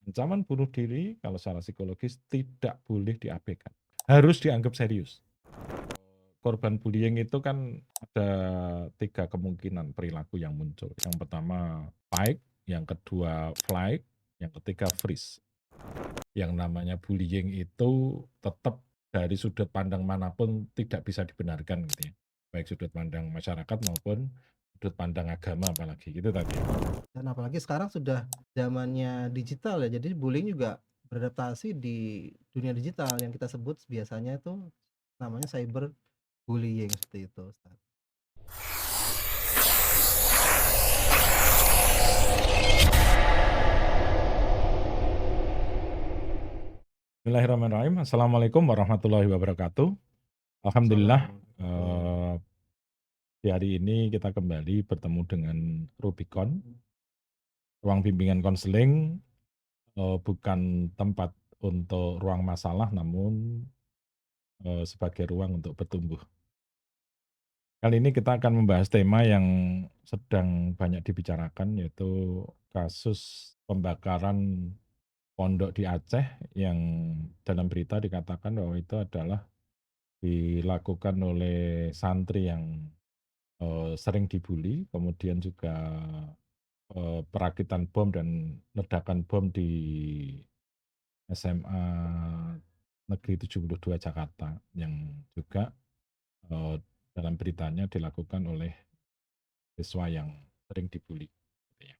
Ancaman bunuh diri kalau secara psikologis tidak boleh diabaikan, harus dianggap serius. Korban bullying itu kan ada 3 kemungkinan perilaku yang muncul. Yang pertama fight, yang kedua flight, yang ketiga freeze. Yang namanya bullying itu tetap dari sudut pandang manapun tidak bisa dibenarkan gitu ya. Baik sudut pandang masyarakat maupun sudut pandang agama apalagi, gitu tadi. Dan apalagi sekarang sudah zamannya digital ya, jadi bullying juga beradaptasi di dunia digital yang kita sebut biasanya itu namanya cyberbullying seperti itu, Ustaz. Bismillahirrahmanirrahim. Assalamualaikum warahmatullahi wabarakatuh. Alhamdulillah, Waalaikumsalam warahmatullahi. eee, di hari ini kita kembali bertemu dengan Rubicon, ruang bimbingan konseling, bukan tempat untuk ruang masalah, namun, sebagai ruang untuk bertumbuh. Kali ini kita akan membahas tema yang sedang banyak dibicarakan, yaitu kasus pembakaran pondok di Aceh yang dalam berita dikatakan bahwa itu adalah dilakukan oleh santri yang, sering dibully, kemudian juga, perakitan bom dan ledakan bom di SMA Negeri 72 Jakarta yang juga, eee, dalam beritanya dilakukan oleh siswa yang sering dibully, gitu ya.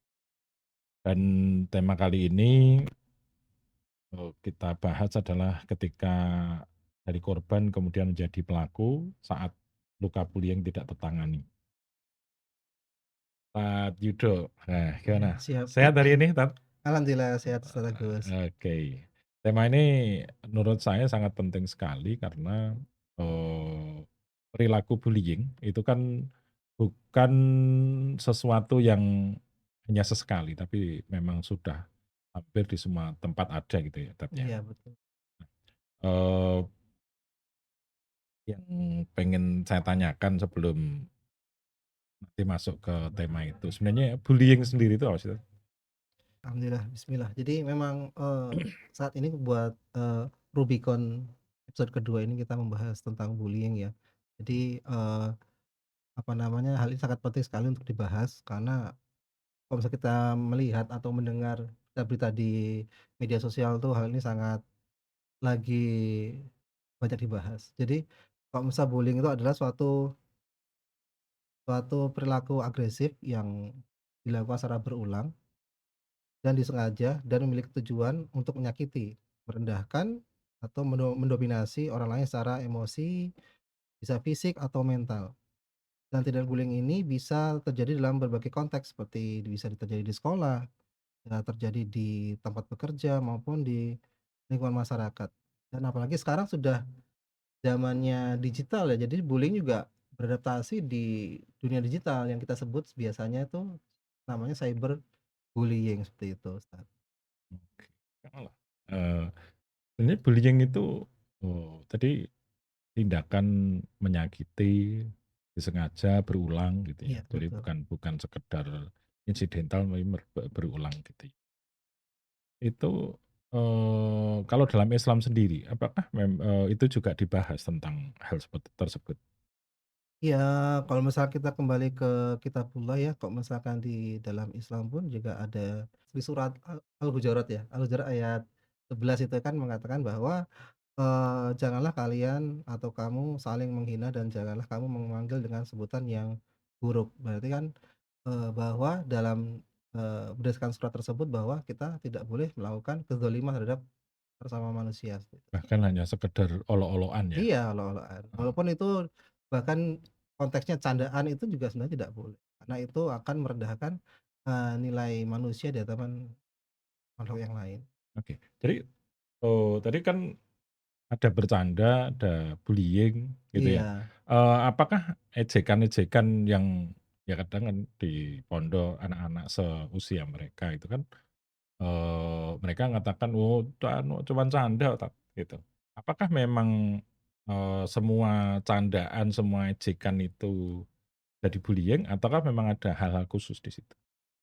Dan tema kali ini, kita bahas adalah ketika dari korban kemudian menjadi pelaku saat luka bullying tidak tertangani. Pak Yudo, nah Iya, gimana? siap. Sehat hari ini, Tat? Alhamdulillah sehat, Ustaz Agus. Oke. Tema ini menurut saya sangat penting sekali karena, perilaku bullying itu kan bukan sesuatu yang hanya sesekali, tapi memang sudah hampir di semua tempat ada gitu ya, Tat, ya. Iya betul. Eee, yang pengen saya tanyakan sebelum nanti masuk ke tema itu, sebenarnya bullying sendiri itu apa sih, Tat? Alhamdulillah, bismillah. Jadi memang, saat ini buat, Rubicon episode kedua ini kita membahas tentang bullying ya. Jadi, apa namanya, hal ini sangat penting sekali untuk dibahas karena kalau misalnya kita melihat atau mendengar berita-berita di media sosial tuh hal ini sangat lagi banyak dibahas. Jadi kalau misal bullying itu adalah suatu suatu perilaku agresif yang dilakukan secara berulang dan disengaja dan memiliki tujuan untuk menyakiti, merendahkan, atau mendominasi orang lain secara emosi, bisa fisik atau mental. Dan tindak bullying ini bisa terjadi dalam berbagai konteks seperti bisa terjadi di sekolah, bisa terjadi di tempat bekerja maupun di lingkungan masyarakat. Dan apalagi sekarang sudah zamannya digital ya, jadi bullying juga beradaptasi di dunia digital yang kita sebut biasanya itu namanya cyberbullying seperti itu, Ustaz. Oke. Heeh. Sebenarnya bullying itu, tadi tindakan menyakiti, disengaja, berulang gitu ya. Iya Jadi betul. bukan bukan sekedar insidental tapi berulang gitu ya. Itu, kalau dalam Islam sendiri apakah itu juga dibahas tentang hal seperti tersebut? Iya, kalau misal kita kembali ke kitabullah ya, kalau misalkan di dalam Islam pun juga ada di surat Al-Hujurat ya, Al-Hujurat ayat 11 itu kan mengatakan bahwa, "Janganlah kalian atau kamu saling menghina dan janganlah kamu memanggil dengan sebutan yang buruk." Berarti kan, bahwa dalam, berdasarkan surat tersebut bahwa kita tidak boleh melakukan kezaliman terhadap sesama manusia, seperti itu. Bahkan hanya sekedar olok-olokan ya? Iya, olok-olokan. Walaupun itu bahkan konteksnya candaan itu juga sebenarnya tidak boleh, karena itu akan merendahkan, nilai manusia di hadapan makhluk yang lain. Oke. Jadi, tadi kan ada bercanda, ada bullying gitu ya. Iya Apakah ejekan-ejekan yang ya kadang kan di pondok anak-anak seusia mereka itu kan, mereka mengatakan, "Oh, anu cuman canda tak," gitu. Apakah memang, semua candaan, semua ejekan itu jadi bullying ataukah memang ada hal-hal khusus di situ?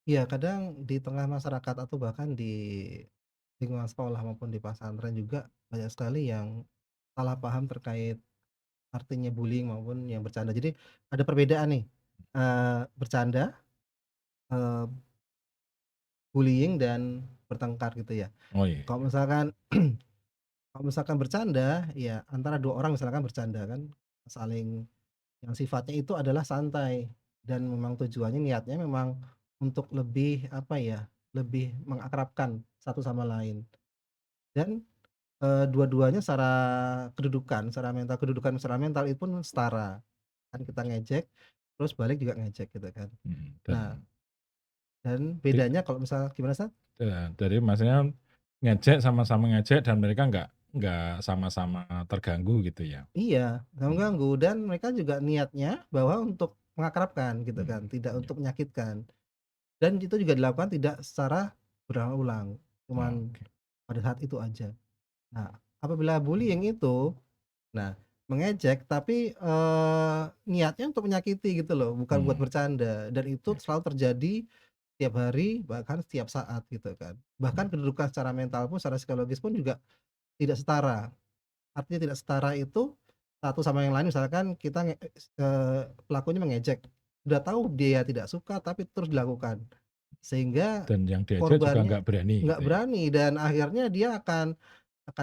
iya, kadang di tengah masyarakat atau bahkan di lingkungan sekolah maupun di pesantren juga banyak sekali yang salah paham terkait artinya bullying maupun yang bercanda. Jadi ada perbedaan nih, bercanda, eee, bullying dan bertengkar gitu ya. Oh iya, Kalau misalkan kalau misalkan bercanda, ya antara 2 orang misalkan bercanda kan, saling yang sifatnya itu adalah santai dan memang tujuannya niatnya memang untuk lebih, apa ya, lebih mengakrabkan satu sama lain dan, dua-duanya secara mental itu pun setara. Kan kita ngejek, terus balik juga ngejek gitu kan. Nah, dan dan ti bedanya kalau misal gimana, Mas? jadi maksudnya ngejek sama-sama ngejek dan mereka nggak sama-sama terganggu gitu ya? Iya, nggak Mhm, mengganggu dan mereka juga niatnya bahwa untuk mengakrabkan gitu mhm, kan, tidak iya, untuk menyakitkan. Dan itu juga dilakukan tidak secara berulang-ulang, cuman oke, pada saat itu aja. Nah, apabila bullying itu, nah mengejek tapi, niatnya untuk menyakiti gitu loh, bukan buat mhm, bercanda dan itu iya, selalu terjadi tiap hari, bahkan setiap saat gitu kan. Bahkan mhm, kedudukan secara mental pun, secara psikologis pun juga tidak setara. Artinya tidak setara itu, satu sama yang lain misalkan kita pelakunya mengejek, udah tahu dia tidak suka tapi terus dilakukan. Sehingga dan yang diajak juga korbannya nggak berani nggak gitu ya? berani dan akhirnya dia akan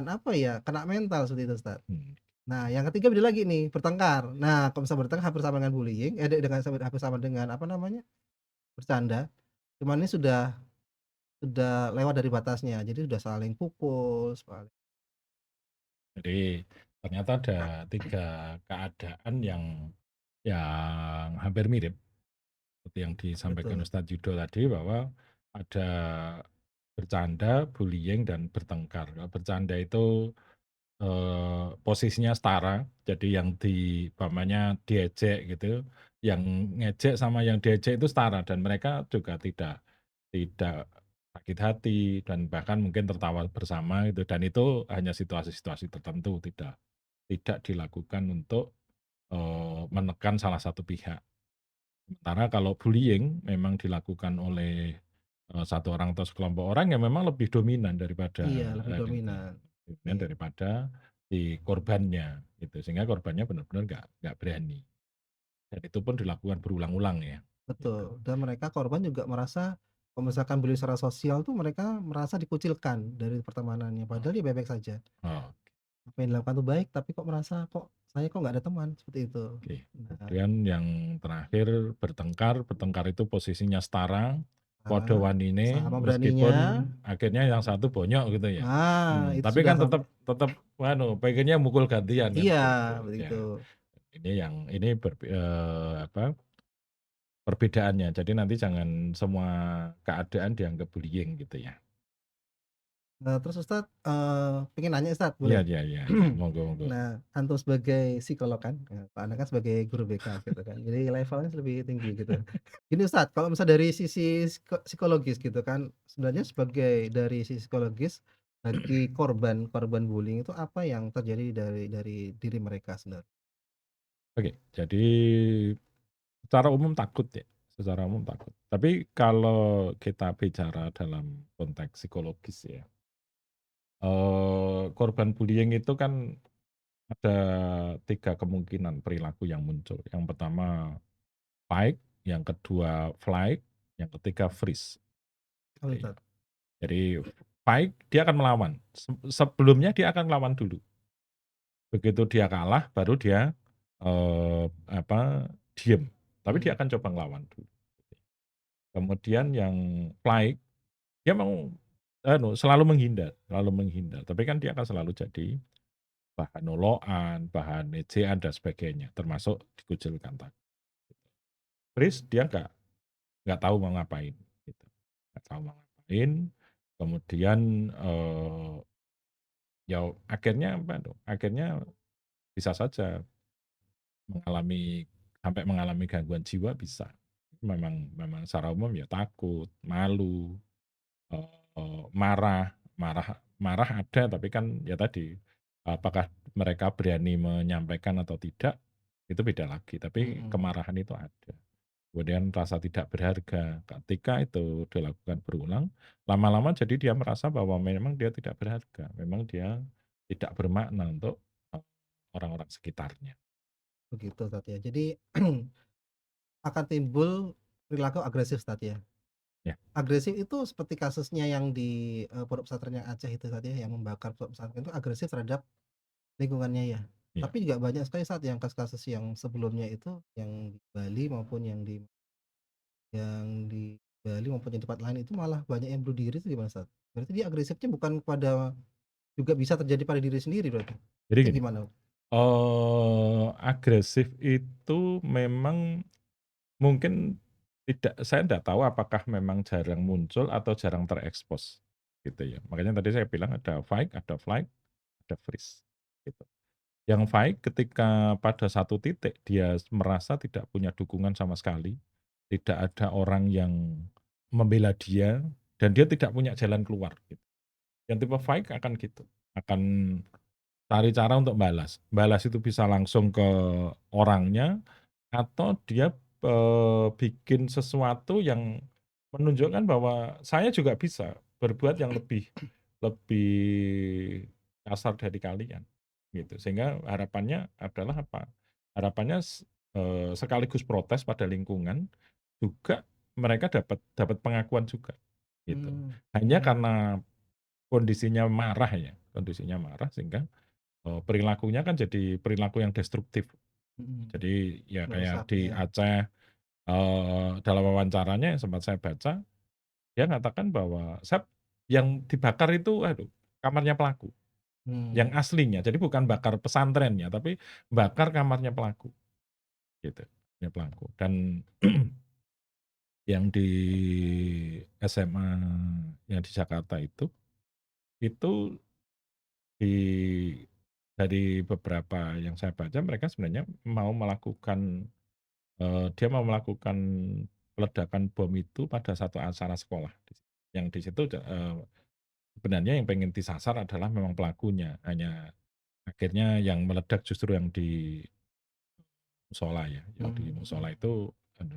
apa ya, kena mental seperti itu, Ustaz. Mhm, Nah, yang ketiga beda lagi nih, bertengkar. Nah, kalau misalnya bertengkar hampir sama dengan bullying, dengan hampir sama dengan apa namanya, bercanda, cuman ini sudah lewat dari batasnya. Jadi sudah saling pukul, jadi ternyata ada 3 keadaan yang hampir mirip seperti yang disampaikan betul. Ustadz Yudo tadi bahwa ada bercanda, bullying, dan bertengkar. Kalau bercanda itu posisinya setara, jadi yang umpamanya diejek gitu, yang ngejek sama yang diejek itu setara dan mereka juga tidak sakit hati dan bahkan mungkin tertawa bersama gitu dan itu hanya situasi-situasi tertentu, tidak dilakukan untuk, menekan salah satu pihak. Sementara kalau bullying memang dilakukan oleh, satu orang atau sekelompok orang yang memang lebih dominan Iya, daripada, lebih gitu, dominan. dominan Iya, daripada si korbannya gitu, sehingga korbannya benar-benar nggak berani dan itu pun dilakukan berulang-ulang ya, gitu. betul. Dan mereka korban juga merasa kalau misalkan bullying secara sosial tuh mereka merasa dikucilkan dari pertemanannya, padahal dia baik-baik saja. Oh, Apa yang dilakukan tuh baik, tapi kok merasa, saya kok nggak ada teman, seperti itu. oke. Nah, Kemudian yang terakhir bertengkar, bertengkar itu posisinya setara, sekarang padha wanine sama beraninya, meskipun akhirnya yang satu bonyok gitu ya. itu Tapi sudah kan tetap tetap pengennya mukul gantian kan iya, gitu, begitu. ya. Ini apa, perbedaannya. Jadi nanti jangan semua keadaan dianggap bullying gitu ya. Terus Ustadz, pengen nanya Ustadz, Iya boleh? iya iya iya, monggo monggo. Nah, antum sebagai psikolog kan, Pak Anda kan sebagai guru BK gitu kan, jadi levelnya lebih tinggi gitu. Gini Ustadz, kalau misal dari sisi psikologis gitu kan, sebenarnya dari sisi psikologis, bagi korban korban bullying itu apa yang terjadi dari diri mereka sebenarnya? Oke, jadi secara umum takut ya, secara umum takut. Tapi kalau kita bicara dalam konteks psikologis ya, korban bullying itu kan ada 3 kemungkinan perilaku yang muncul. Yang pertama fight, yang kedua flight, yang ketiga freeze. Apa Jadi Ustadz? jadi fight dia akan melawan, sebelumnya dia akan melawan dulu. Begitu dia kalah baru dia, diem, tapi dia Mhm, akan coba ngelawan dulu. Kemudian yang flight, dia mau selalu menghindar, tapi kan dia akan selalu jadi bahan olokan, bahan ejaan dan sebagainya, termasuk dikucilkan tadi. Freeze dia nggak tahu mau ngapain, gitu. Nggak tahu mau ngapain, kemudian, ya akhirnya bisa saja sampai mengalami gangguan jiwa bisa. Memang memang secara umum ya takut, malu, marah marah marah ada tapi kan ya tadi, apakah mereka berani menyampaikan atau tidak, itu beda lagi, tapi mhm. kemarahan itu ada. kemudian rasa tidak berharga. Ketika itu dilakukan berulang, lama-lama jadi dia merasa bahwa memang dia tidak berharga, memang dia tidak bermakna untuk, eee, orang-orang sekitarnya. begitu Ustaz ya. Jadi akan timbul perilaku agresif Ustaz ya. Ya, Agresif itu seperti kasusnya yang di, pondok pesantren yang Aceh itu Ustaz ya, yang membakar pondok pesantren itu agresif terhadap lingkungannya ya. ya. Tapi juga banyak sekali Ustaz yang kasus-kasus yang sebelumnya itu yang di Bali maupun yang di Bali maupun yang di tempat lain itu malah banyak yang bunuh diri itu gimana Ustaz? Berarti dia agresifnya bukan pada juga bisa terjadi pada diri sendiri berarti? Jadi Itu gini, gimana? agresif itu memang mungkin saya ndak tahu apakah memang jarang muncul atau jarang terekspos, gitu ya. Makanya tadi saya bilang ada fight, ada flight, ada freeze, gitu. Yang fight ketika pada satu titik dia merasa tidak punya dukungan sama sekali, tidak ada orang yang membela dia, dan dia tidak punya jalan keluar, gitu. Yang tipe fight akan gitu, akan cari cara untuk balas. Balas itu bisa langsung ke orangnya, atau dia, bikin sesuatu yang menunjukkan bahwa saya juga bisa berbuat yang lebih lebih kasar dari kalian, gitu. Sehingga harapannya adalah apa? Harapannya sekaligus protes pada lingkungan, juga mereka dapat dapat pengakuan juga, gitu. Mmm, Hanya mhm, karena kondisinya marah sehingga, perilakunya kan jadi perilaku yang destruktif. mhm, Jadi ya kayak merusak di ya, Aceh, dalam wawancaranya yang sempat saya baca, dia mengatakan bahwa yang dibakar itu kamarnya pelaku, yang mmm, aslinya. Jadi bukan bakar pesantrennya, tapi bakar kamarnya pelaku, gitu, kamarnya pelaku. Dan yang di SMA yang di Jakarta itu di dari beberapa yang saya baca mereka sebenarnya mau melakukan, dia mau melakukan peledakan bom itu pada satu acara sekolah. Yang di situ sebenarnya yang pengen disasar adalah memang pelakunya, hanya akhirnya yang meledak justru yang di musola ya, yang di mhm, musola mhm, itu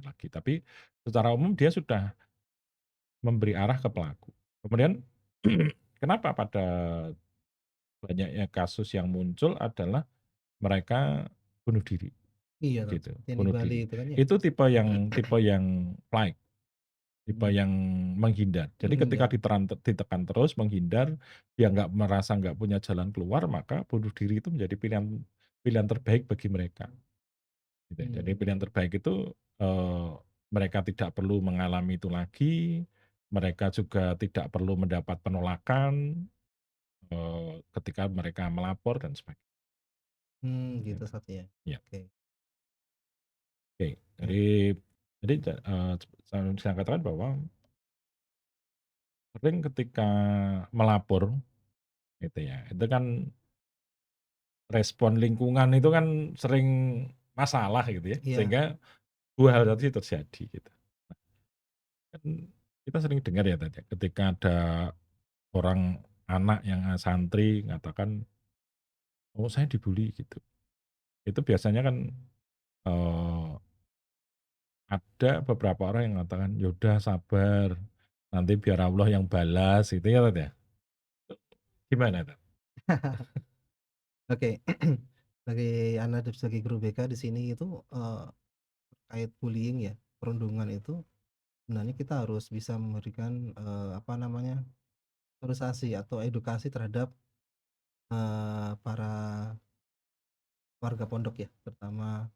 lagi. Tapi secara umum dia sudah memberi arah ke pelaku. Kemudian kenapa pada banyaknya kasus yang muncul adalah mereka bunuh diri, iya Kak, gitu, seperti yang di bunuh Bali diri. itu kan ya, Itu tipe yang flight, tipe mhm, yang menghindar. Jadi ketika menghindar, ditekan terus menghindar, dia nggak merasa nggak punya jalan keluar, maka bunuh diri itu menjadi pilihan pilihan terbaik bagi mereka, gitu ya. Jadi mmm, pilihan terbaik itu, eee, mereka tidak perlu mengalami itu lagi, mereka juga tidak perlu mendapat penolakan, ketika mereka melapor dan sebagainya, gitu gitu. Ustaz ya, Iya, oke, oke. ya, Jadi saya katakan bahwa sering ketika melapor gitu ya, itu kan respon lingkungan itu kan sering masalah gitu ya, iya, sehingga 2 hal tadi terjadi gitu. Kan kita sering dengar ya tadi ya, ketika ada orang anak yang, santri mengatakan, "Oh saya dibully," gitu. Itu biasanya kan, eee, ada beberapa orang yang mengatakan, "Ya udah sabar, nanti biar Allah yang balas," gitu ya Tat ya. Gimana Tat? oke. Sebagai anak dan sebagai guru BK di sini itu, terkait bullying ya, perundungan itu sebenarnya kita harus bisa memberikan, apa namanya, sosialisasi atau edukasi terhadap, para warga pondok ya, terutama,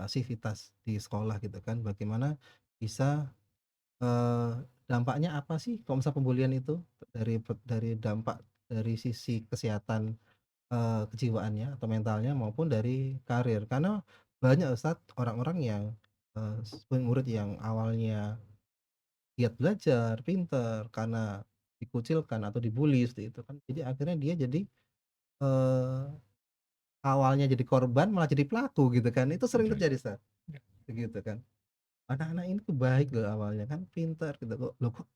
sivitas di sekolah gitu kan. Bagaimana bisa, dampaknya apa sih kalau misal pembulian itu dari dampak dari sisi kesehatan, kejiwaannya atau mentalnya maupun dari karir. Karena banyak Ustaz orang-orang yang, murid yang awalnya giat belajar, pinter, karena dikucilkan atau dibully seperti itu kan. Jadi akhirnya dia jadi, eee, awalnya jadi korban malah jadi pelaku gitu kan. Itu sering Oke, terjadi Ustaz, ya, begitu kan. Anak-anak ini tuh baik loh awalnya kan, pinter gitu kok, loh kok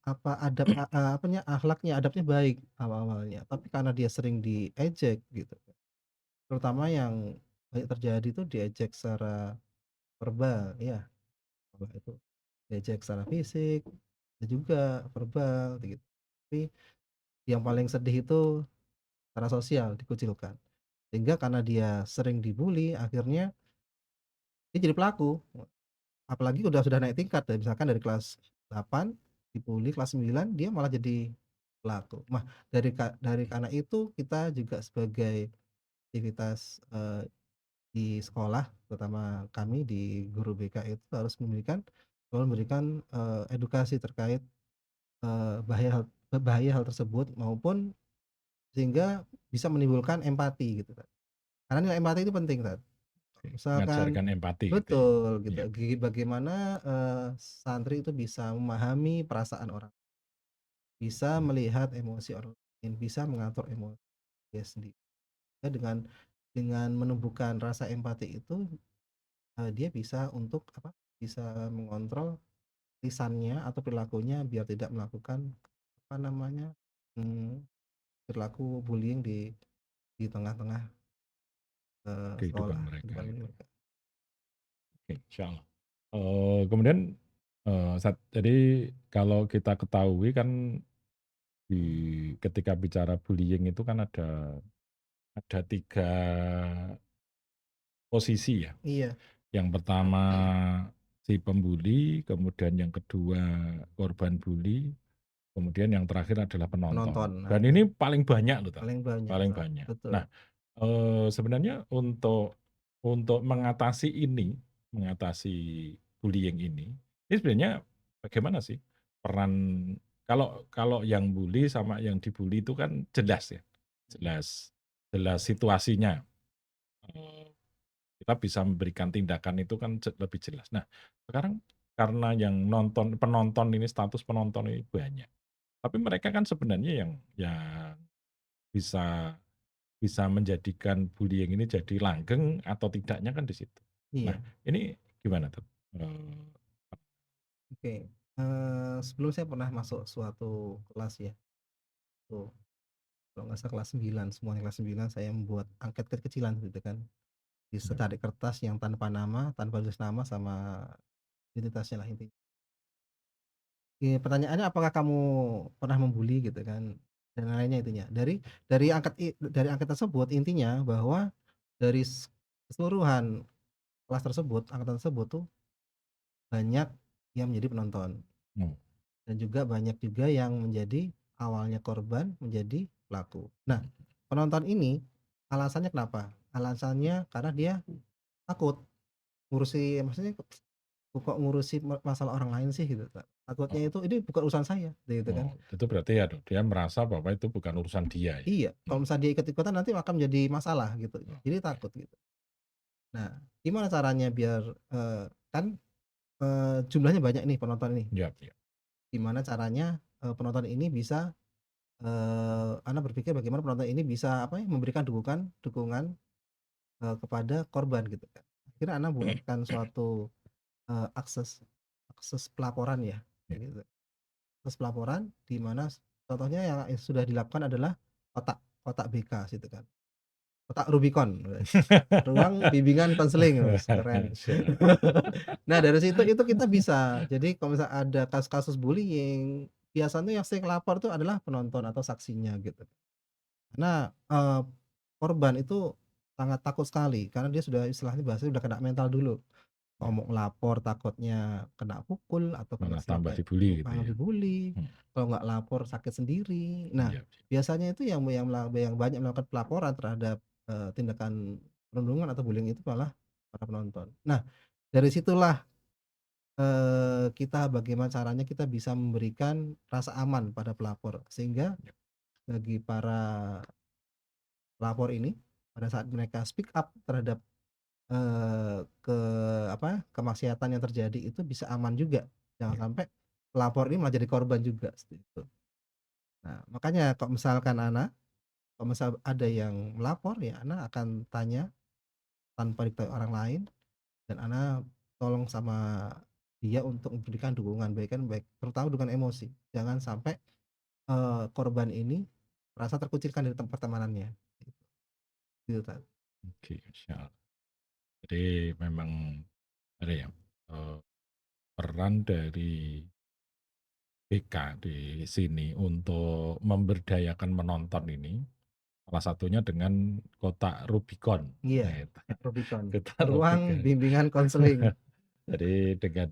apa apanya, akhlaknya, adabnya baik awal-awalnya, tapi karena dia sering diejek gitu, terutama yang banyak terjadi tuh diejek secara verbal, ya. sekolah itu diejek secara fisik, ada juga verbal gitu. Tapi yang paling sedih itu secara sosial, dikucilkan. Sehingga karena dia sering dibully, akhirnya dia jadi pelaku. Apalagi sudah naik tingkat ya, misalkan dari kelas 8 dibully, kelas 9 dia malah jadi pelaku. Nah, dari karena itu kita juga sebagai aktivitas, di sekolah, terutama kami di guru BK itu harus selalu memberikan, edukasi terkait, bahaya hal tersebut maupun sehingga bisa menimbulkan empati gitu kan. Karena nilai empati itu penting Kak. Oke, Misalkan mengajarkan empati gitu ya? betul gitu, Iya, bagaimana, santri itu bisa memahami perasaan orang, bisa melihat emosi orang lain, bisa mengatur emosi dia sendiri. Ya dengan menumbuhkan rasa empati itu, dia bisa untuk apa, bisa mengontrol lisannya atau perilakunya biar tidak melakukan apa namanya, mmm, perilaku bullying di tengah-tengah, kehidupan sekolah, mereka kehidupan gitu. mereka. Oke, insyaallah. Kemudian, jadi kalau kita ketahui kan di ketika bicara bullying itu kan ada 3 posisi ya. Iya, Yang pertama si pembuli, kemudian yang kedua korban bully, kemudian yang terakhir adalah penonton, penonton. nah Dan itu ini paling banyak loh, paling banyak paling Kak, banyak. betul. Nah, sebenarnya untuk mengatasi ini, mengatasi bullying ini sebenarnya bagaimana sih peran kalau kalau yang bully sama yang dibully itu kan jelas ya, jelas jelas situasinya, eee, kita bisa memberikan tindakan itu kan lebih jelas. Nah, sekarang karena yang penonton ini, status penonton ini banyak, tapi mereka kan sebenarnya yang bisa bisa menjadikan bullying ini jadi langgeng atau tidaknya kan di situ. Nah, Iya, ini gimana tuh? Eee, oke, sebelum saya pernah masuk suatu kelas ya, tuh kalau nggak salah kelas 9, semuanya kelas 9 saya membuat angket kecil-kecilan gitu kan, di ya, secari kertas yang tanpa nama, tanpa tulis nama sama identitasnya lah intinya. Pertanyaannya apakah kamu pernah membuli gitu kan, dan lainnya intinya. Dari angket tersebut intinya bahwa dari keseluruhan kelas tersebut, angkatan tersebut tuh banyak yang menjadi penonton. mmm, Dan juga banyak juga yang menjadi awalnya korban menjadi pelaku. Nah, penonton ini alasannya kenapa? Alasannya karena dia takut maksudnya kok ngurusi masalah orang lain sih gitu, Kak. Takutnya oh itu, "Ini bukan urusan saya," gitu kan. oh, itu berarti ya dia merasa bahwa itu bukan urusan dia ya? Iya, kalau Mmm, misalnya dia ikut-ikutan nanti akan menjadi masalah gitu, jadi oke. takut gitu. Nah, gimana caranya biar, kan, jumlahnya banyak nih penonton ini, Iya, iya, gimana caranya, penonton ini bisa Anda berpikir bagaimana penonton ini bisa apa ya, memberikan dukungan dukungan, kepada korban gitu kan. Akhirnya Anda buatkan suatu, akses akses pelaporan ya, iya. kayak gitu. Akses pelaporan di mana contohnya yang sudah dilakukan adalah kotak kotak BK situ kan, kotak Rubicon wes, ruang bimbingan konseling wes, keren. Siap, Nah dari situ itu kita bisa jadi kalau misal ada kasus-kasus bullying, biasanya yang sering lapor tuh adalah penonton atau saksinya gitu. Karena, korban itu sangat takut sekali karena dia sudah istilahnya bahasanya udah kena mental dulu, iya. mau ngelapor takutnya kena pukul atau kena Malah tambah sampai dibully gitu malah ya? dibully, Mhm, kalau nggak lapor sakit sendiri. Nah, iya, biasanya itu yang banyak melakukan pelaporan terhadap, tindakan perundungan atau bullying itu malah para penonton. Nah, dari situlah, kita bagaimana caranya kita bisa memberikan rasa aman pada pelapor, sehingga iya, bagi para pelapor ini, pada saat mereka speak up terhadap, ke apa, kemaksiatan yang terjadi itu bisa aman juga, iya, jangan sampai pelapor ini malah jadi korban juga, seperti itu. Nah, makanya kalau misal ada yang melapor ya Ana akan tanya tanpa diketahui orang lain dan Ana tolong sama dia untuk memberikan dukungan baik terutama dukungan emosi. Jangan sampai, korban ini merasa terkucilkan dari pertemanannya, gitu gitu, Kak. oke, siap. Jadi memang ada ya, peran dari BK di sini untuk memberdayakan menonton ini, salah satunya dengan kotak Rubicon, Iya, nah itu, Kak Rubicon, kotak ruang Rubicon. bimbingan konseling. Jadi dengan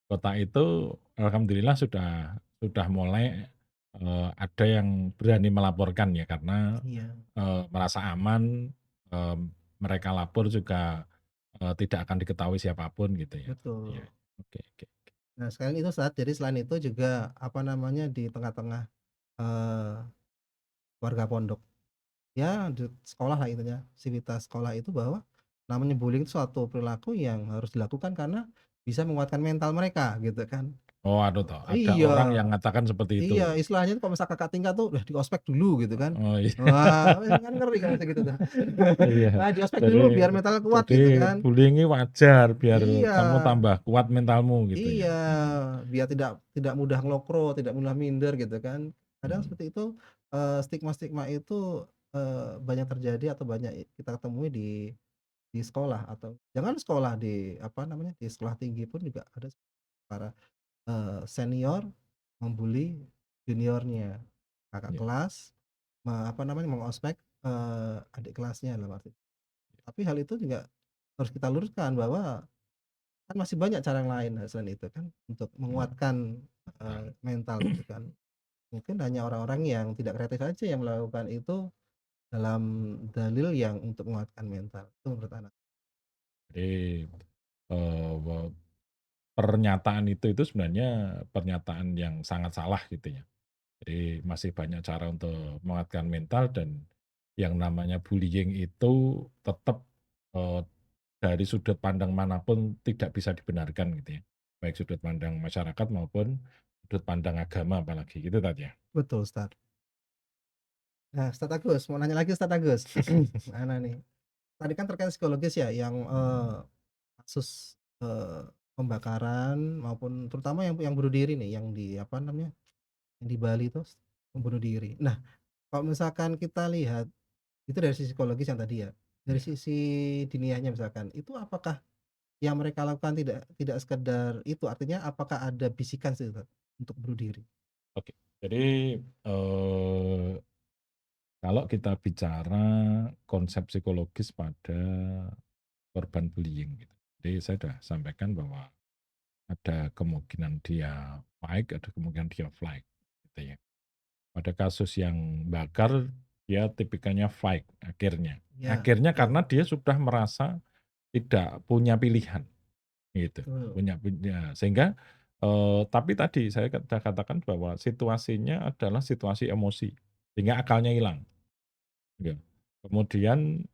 kotak itu alhamdulillah sudah mulai, ada yang berani melaporkan ya karena, Iya, merasa aman, mmm, mereka lapor juga, tidak akan diketahui siapapun gitu ya. Iya, betul. oke oke oke. Nah, sekarang itu jadi selain itu juga, apa namanya, di tengah-tengah, eee, warga pondok, ya di sekolah lah intinya, civitas sekolah itu bahwa namanya bullying itu suatu perilaku yang harus dilakukan karena bisa menguatkan mental mereka gitu kan. Oh anu toh, ada Iya. orang yang mengatakan seperti itu? Iya, istilahnya tuh kalau misal kakak tingkat tuh, "Udah di ospek dulu," gitu kan. Oh iya. Wah, kan ngeri kalau kayak gitu tuh. Iya, "Wah, di ospek jadi dulu biar mentalnya kuat," jadi gitu kan. bullying ini wajar biar Iya, kamu tambah kuat mentalmu gitu ya? iya, biar tidak mudah ngelokro, tidak mudah minder gitu kan. Kadang Mhm, seperti itu, stigma-stigma itu, banyak terjadi atau banyak kita temui di sekolah atau jangan sekolah, di apa namanya, di sekolah tinggi pun juga ada para, senior membuli juniornya, kakak iya kelas. Apa namanya, mengospek, adik kelasnya dalam arti tapi hal itu juga harus kita luruskan bahwa kan masih banyak cara yang lain, selain itu kan untuk iya, menguatkan, paham. mental gitu kan. Mungkin hanya orang-orang yang tidak kreatif saja yang melakukan itu dalam dalil yang untuk menguatkan mental, itu menurut anak. Jadi, eee, pernyataan itu sebenarnya pernyataan yang sangat salah gitu ya. Jadi masih banyak cara untuk menguatkan mental dan yang namanya bullying itu tetap, eee, dari sudut pandang manapun tidak bisa dibenarkan gitu ya. Baik sudut pandang masyarakat maupun sudut pandang agama apalagi, gitu tadi ya? Betul, Ustaz. Nah, Ustaz Agus, mau nanya lagi Ustaz Agus. Mana nih? Tadi kan terkait psikologis ya yang, kasus, pembakaran maupun terutama yang bunuh diri nih, yang di apa namanya, yang di Bali itu membunuh diri. Nah, kalau misalkan kita lihat itu dari sisi psikologis yang tadi ya, dari Iya, sisi diniahnya misalkan, itu apakah yang mereka lakukan tidak tidak sekedar itu, artinya apakah ada bisikan sih Ustaz, untuk bunuh diri? oke. Jadi, kalau kita bicara konsep psikologis pada korban bullying gitu. Jadi saya sudah sampaikan bahwa ada kemungkinan dia fight, ada kemungkinan dia flight, gitu ya. Pada kasus yang bakar, dia tipikalnya fight akhirnya. Ya, Akhirnya betul, karena dia sudah merasa tidak punya pilihan, gitu. betul. Punya sehingga, tapi tadi saya sudah katakan bahwa situasinya adalah situasi emosi, sehingga akalnya hilang, gitu. Kemudian,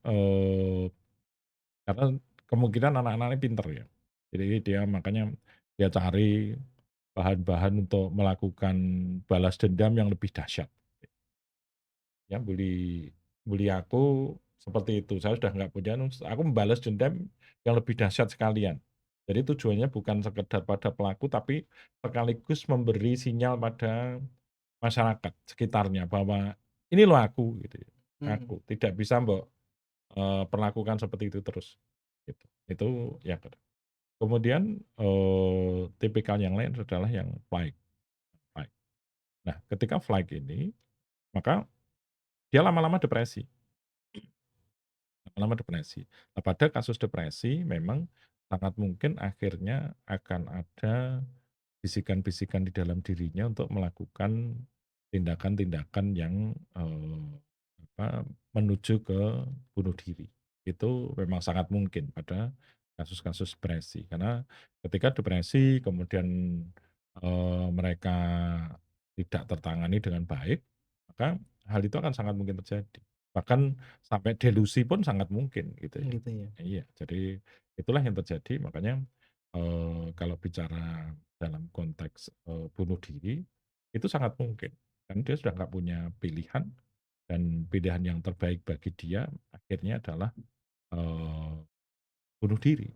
karena kemungkinan anak-anak ini pinter ya. Jadi dia makanya dia cari bahan-bahan untuk melakukan balas dendam yang lebih dahsyat. Ya bully bully aku seperti itu, saya sudah nggak punya aku membalas dendam yang lebih dahsyat sekalian. Jadi tujuannya bukan sekedar pada pelaku, tapi sekaligus memberi sinyal pada masyarakat sekitarnya bahwa, "Ini loh aku," gitu ya, Mhm, "aku, tidak bisa mbok, perlakukan seperti itu terus." Gitu. Itu yang kemudian, tipikal yang lain adalah yang flight flight. Nah, ketika flight ini, maka dia lama-lama depresi lama-lama depresi. Nah, pada kasus depresi memang sangat mungkin akhirnya akan ada bisikan-bisikan di dalam dirinya untuk melakukan tindakan-tindakan yang, apa, menuju ke bunuh diri. Itu memang sangat mungkin pada kasus-kasus depresi. Karena ketika depresi kemudian, mereka tidak tertangani dengan baik, maka hal itu akan sangat mungkin terjadi. Bahkan sampai delusi pun sangat mungkin gitu ya. gitu ya. Iya, jadi itulah yang terjadi makanya, kalau bicara dalam konteks, bunuh diri, itu sangat mungkin. Karena dia sudah nggak punya pilihan dan pilihan yang terbaik bagi dia akhirnya adalah, eee, bunuh diri.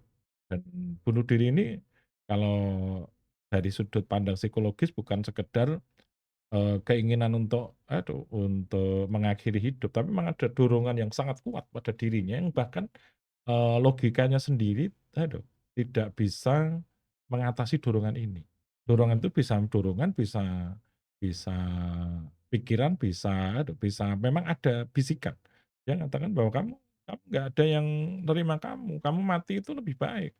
Dan bunuh diri ini kalau dari sudut pandang psikologis bukan sekedar, keinginan untuk untuk mengakhiri hidup, tapi memang ada dorongan yang sangat kuat pada dirinya yang bahkan, logikanya sendiri tidak bisa mengatasi dorongan ini. Dorongan Mmm, itu bisa pikiran, bisa memang ada bisikan yang mengatakan bahwa kamu nggak ada yang nerima kamu mati itu lebih baik,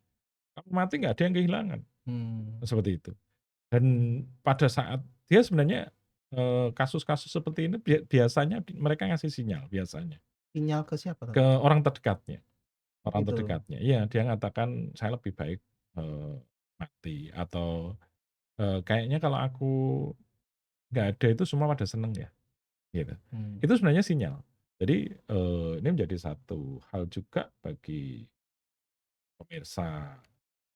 kamu mati nggak ada yang kehilangan, mmm. seperti itu. Dan pada saat dia sebenarnya, kasus-kasus seperti ini biasanya mereka ngasih sinyal biasanya, Sinyal ke siapa tuh? ke orang terdekatnya. Oh Orang gitu? terdekatnya, iya, dia ngatakan, "Saya lebih baik, eee, mati," atau, "Kayaknya kalau aku nggak ada itu semua pada seneng ya," gitu. Mmm, Itu sebenarnya sinyal. Jadi, ini menjadi satu hal juga bagi pemirsa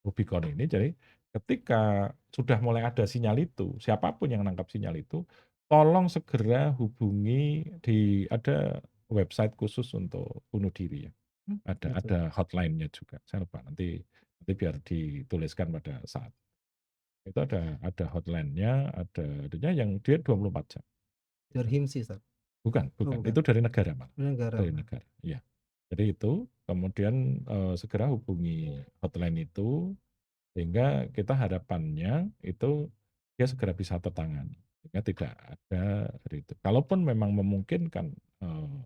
Rubicon ini, jadi ketika sudah mulai ada sinyal itu, siapapun yang nangkap sinyal itu, tolong segera hubungi ada website khusus untuk bunuh diri ya. gitu. Ada hotline-nya juga, saya lupa nanti biar dituliskan pada saat itu ada hotline-nya, ada itunya yang dia 24 jam, gitu. Dari HIMSI, Ustaz? Bukan Oh bukan, bukan? itu dari negara malah, Dari negara dari malah? negara, iya. Jadi itu, kemudian, segera hubungi hotline itu, sehingga kita harapannya itu dia segera bisa tertangani, sehingga tidak ada dari itu. Kalaupun memang memungkinkan, eee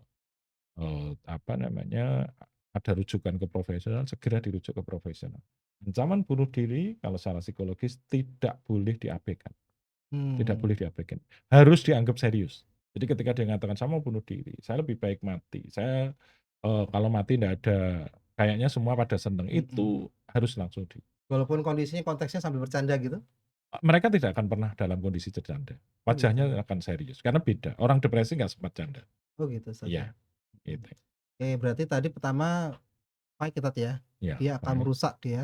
apa namanya, ada rujukan ke profesional, segera dirujuk ke profesional. Ancaman bunuh diri kalau secara psikologis tidak boleh diabaikan, tidak Mmm, boleh diabaikan, harus dianggap serius. Jadi ketika dia mengatakan, "Saya mau bunuh diri, saya lebih baik mati, saya, kalau mati ndak ada kayaknya semua pada seneng," mhm. itu harus langsung Walaupun kondisinya konteksnya sambil bercanda gitu? mereka tidak akan pernah dalam kondisi bercanda, Oh wajahnya gitu? akan serius, karena beda, orang depresi nggak sempat canda. Oh gitu, Ustaz, ya? Iya, Mhm. gitu. Oke, berarti tadi pertama fight ya, Tat, ya? Iya, Dia akan baik. merusak dia,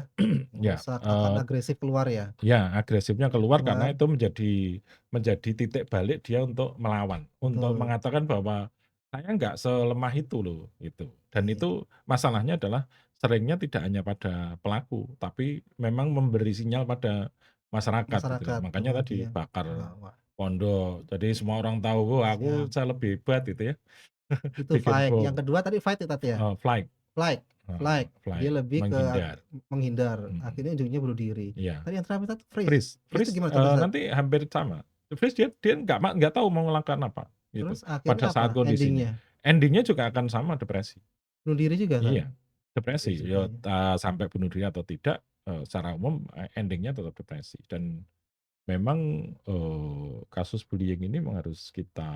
Ya, merusak akan agresif keluar ya? ya, agresifnya keluar karena Keluar, itu menjadi titik balik dia untuk melawan, untuk betul, mengatakan bahwa, "Saya nggak selemah itu loh," itu. Dan iya, itu masalahnya adalah seringnya tidak hanya pada pelaku, tapi memang memberi sinyal pada masyarakat gitu loh. masyarakat Makanya bahwa tadi dia bakar bahwa pondok, jadi semua orang tahu, "Oh, siap. saya lebih hebat," itu ya, Itu bikin fight, yang bom, kedua tadi fight ya, Tat, ya? flight, Flight heeh, flight, dia flight, lebih ke menghindar, menghindar, mhm. akhirnya ujungnya bunuh diri. Iya, Tadi yang terakhir Tat, freeze. freeze Freeze itu freeze, gimana tuh, Ustaz? nanti hampir sama. Freeze dia dia nggak tahu mau melakukan apa, gitu, Terus akhirnya pada apa saat kondisinya. ending-nya? Ending-nya juga akan sama depresi. Bunuh diri juga, Tat? Iya, depresi, Iya juga ya, ya. sampai bunuh diri atau tidak, secara umum, ending-nya tetap depresi dan memang, kasus bullying ini memang harus kita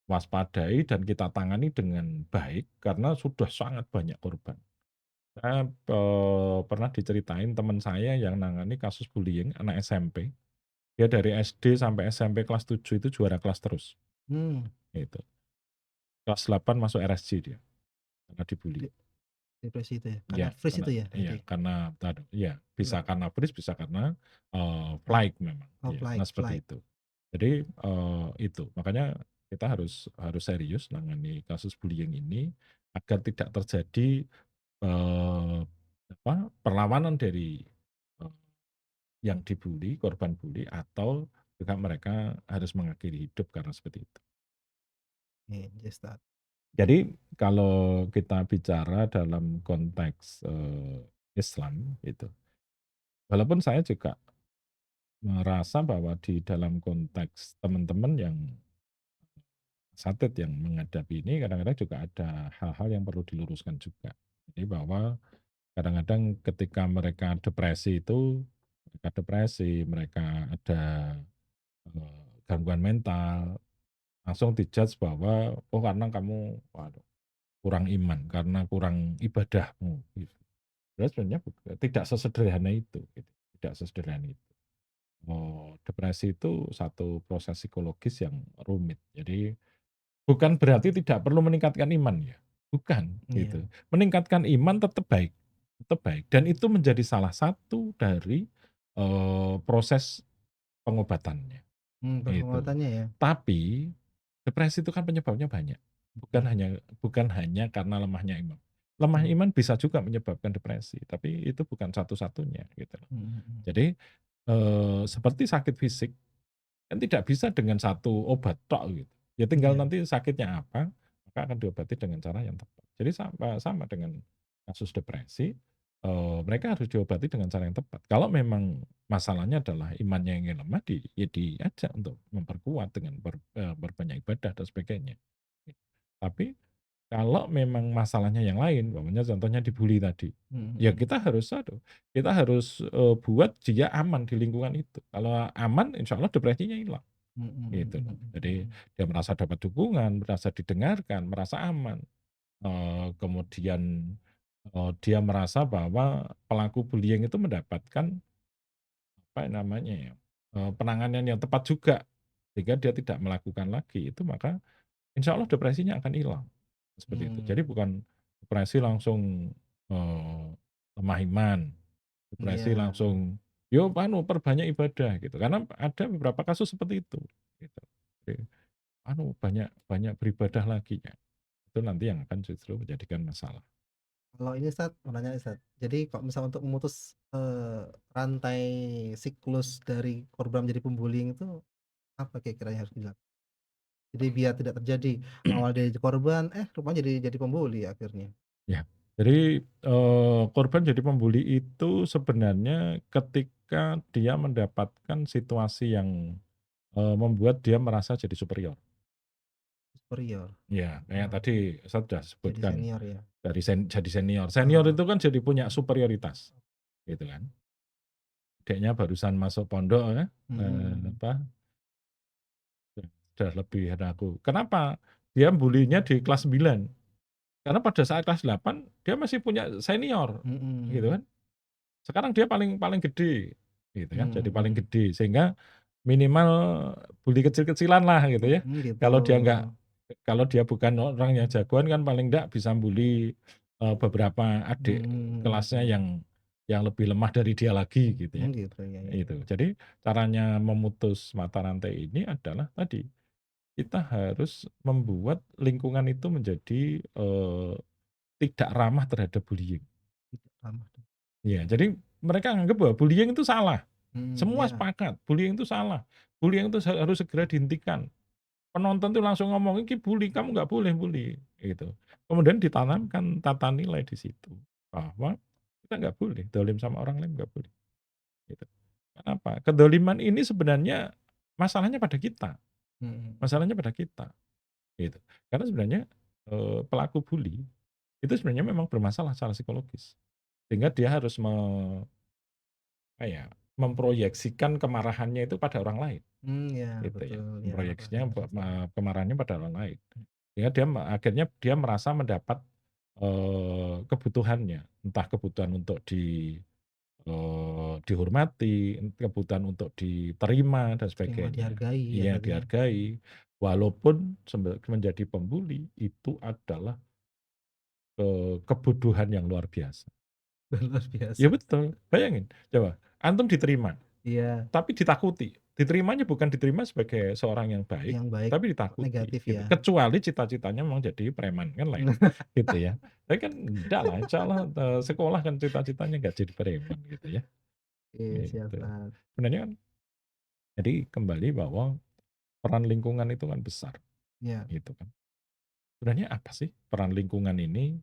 waspadai dan kita tangani dengan baik karena sudah sangat banyak korban. Saya, pernah diceritain teman saya yang nangani kasus bullying anak SMP. Dia dari SD sampai SMP kelas 7 itu juara kelas terus, Mmm, gitu. Kelas 8 masuk RSJ dia, karena dibully. de depresi itu ya? Karena Iya, freeze karena itu ya iya, berarti? karena iya, bisa Heeh, karena freeze, bisa karena, fight. flight memang, Oh iya, flight nah seperti flight. itu. Jadi, itu, makanya kita harus harus serius nangani kasus bullying ini, agar tidak terjadi, eee, perlawanan dari, eee, yang dibully, korban bully, atau juga mereka harus mengakhiri hidup karena seperti itu. Oke, yes, Tat. Jadi kalau kita bicara dalam konteks, Islam gitu, walaupun saya juga merasa bahwa di dalam konteks teman-teman yang asatid yang menghadapi ini kadang-kadang juga ada hal-hal yang perlu diluruskan juga. Jadi bahwa kadang-kadang ketika mereka depresi itu, mereka ada, gangguan mental, langsung di-judge bahwa, "Oh karena kamu waduh kurang iman, karena kurang ibadahmu," gitu. Padahal sebenarnya tidak sesederhana itu gitu, tidak sesederhana itu. Depresi itu satu proses psikologis yang rumit. Jadi bukan berarti tidak perlu meningkatkan iman ya, bukan Iya, gitu. Meningkatkan iman tetap baik dan itu menjadi salah satu dari, proses pengobatannya, itu. pengobatannya ya? Tapi depresi itu kan penyebabnya banyak, bukan Mhm, hanya bukan hanya karena lemahnya iman. Lemah betul. iman bisa juga menyebabkan depresi, tapi itu bukan satu-satunya gitu loh. Mhm mhm. Jadi, seperti sakit fisik kan tidak bisa dengan satu obat tok gitu. Ya tinggal Iya, nanti sakitnya apa, maka akan diobati dengan cara yang tepat. Jadi sama sama dengan kasus depresi, mereka harus diobati dengan cara yang tepat. Kalau memang masalahnya adalah imannya yang lemah, ya diajak untuk memperkuat dengan berbanyak ibadah dan sebagainya. Tapi kalau memang masalahnya yang lain, umpamanya contohnya dibully tadi, Mhm ya mhm. kita harus, buat dia aman di lingkungan itu. Kalau aman, insya Allah depresinya hilang, Mhm gitu mhm loh. mhm Jadi mhm. dia merasa dapat dukungan, merasa didengarkan, merasa aman. Kemudian, dia merasa bahwa pelaku bullying itu mendapatkan, apa namanya ya, penanganan yang tepat juga, sehingga dia tidak melakukan lagi itu, maka insya Allah depresinya akan hilang, seperti itu. Jadi Mmm, bukan depresi langsung, eee, lemah iman, depresi iya. langsung, "Yo perbanyak ibadah," gitu. Karena ada beberapa kasus seperti itu, gitu. Jadi, banyak banyak beribadah lagi ya, itu nanti yang akan justru menjadikan masalah. Kalau ini Ustaz, mau nanya nih Ustaz, jadi kalau misal untuk memutus, rantai siklus dari korban menjadi pembullying itu, apa kira-kira yang harus dilakukan? Jadi biar tidak terjadi, awal dia jadi korban, rupanya jadi pembuli akhirnya. Ya, jadi, korban jadi pembuli itu sebenarnya ketika dia mendapatkan situasi yang, membuat dia merasa jadi superior. Superior, Ya, kayak oh, tadi saya sudah jadi sebutkan senior ya? jadi senior. Senior Oh, itu kan jadi punya mhm, superioritas, gitu kan. Adiknya barusan masuk pondok ya, mhm, apa, sudah lebih dari aku. Kenapa? Dia bulinya di kelas 9, karena pada saat kelas 8 dia masih punya senior, gitu mhm, kan. Sekarang dia paling paling gede, gitu kan, jadi mhm paling mhm, gede, sehingga minimal bully kecil-kecilan lah gitu ya. gitu, Kalau dia nggak kalau dia bukan orang yang jagoan kan paling nggak bisa bully, beberapa adik mhm kelasnya mhm, yang lebih lemah dari dia lagi gitu ya, gitu, ya ya ya. itu. Jadi caranya memutus mata rantai ini adalah tadi, kita harus membuat lingkungan itu menjadi, tidak ramah terhadap bullying. Tidak ramah tuh, Iya, jadi mereka anggap bahwa bullying itu salah. Semua iya, sepakat, bullying itu salah. Bullying itu harus segera dihentikan. Penonton tuh langsung ngomong, "Ini bully, kamu nggak boleh bully," gitu. Kemudian ditanamkan tata nilai di situ, bahwa kita nggak boleh dolim sama orang lain, nggak boleh, gitu. Kenapa? Kedoliman ini sebenarnya masalahnya pada kita, mhm, masalahnya pada kita, gitu. Karena sebenarnya, pelaku bully itu sebenarnya memang bermasalah secara psikologis, sehingga dia harus memproyeksikan kemarahannya itu pada orang lain. iya Gitu ya, betul, ya memproyeksinya paham paham. kemarahannya pada orang lain. Sehingga akhirnya dia merasa mendapat, kebutuhannya, entah kebutuhan untuk dihormati, kebutuhan untuk diterima dan Terima sebagainya. dihargai ya Iya, berarti ya? dihargai, walaupun menjadi pembuli itu adalah, kebodohan yang luar biasa. Luar Ya biasa. betul, bayangin coba, antum diterima Iya, tapi ditakuti. Diterimanya bukan diterima sebagai seorang yang baik, yang baik, tapi ditakuti negatif gitu. ya? Kecuali cita-citanya memang jadi preman, kan lain, gitu ya. Tapi kan enggak lah, insyaallah, sekolah kan cita-citanya enggak jadi preman gitu ya, Oke, siap gitu. Mas. Sebenarnya kan jadi kembali bahwa peran lingkungan itu kan besar, Iya. gitu kan. Sebenarnya apa sih peran lingkungan ini,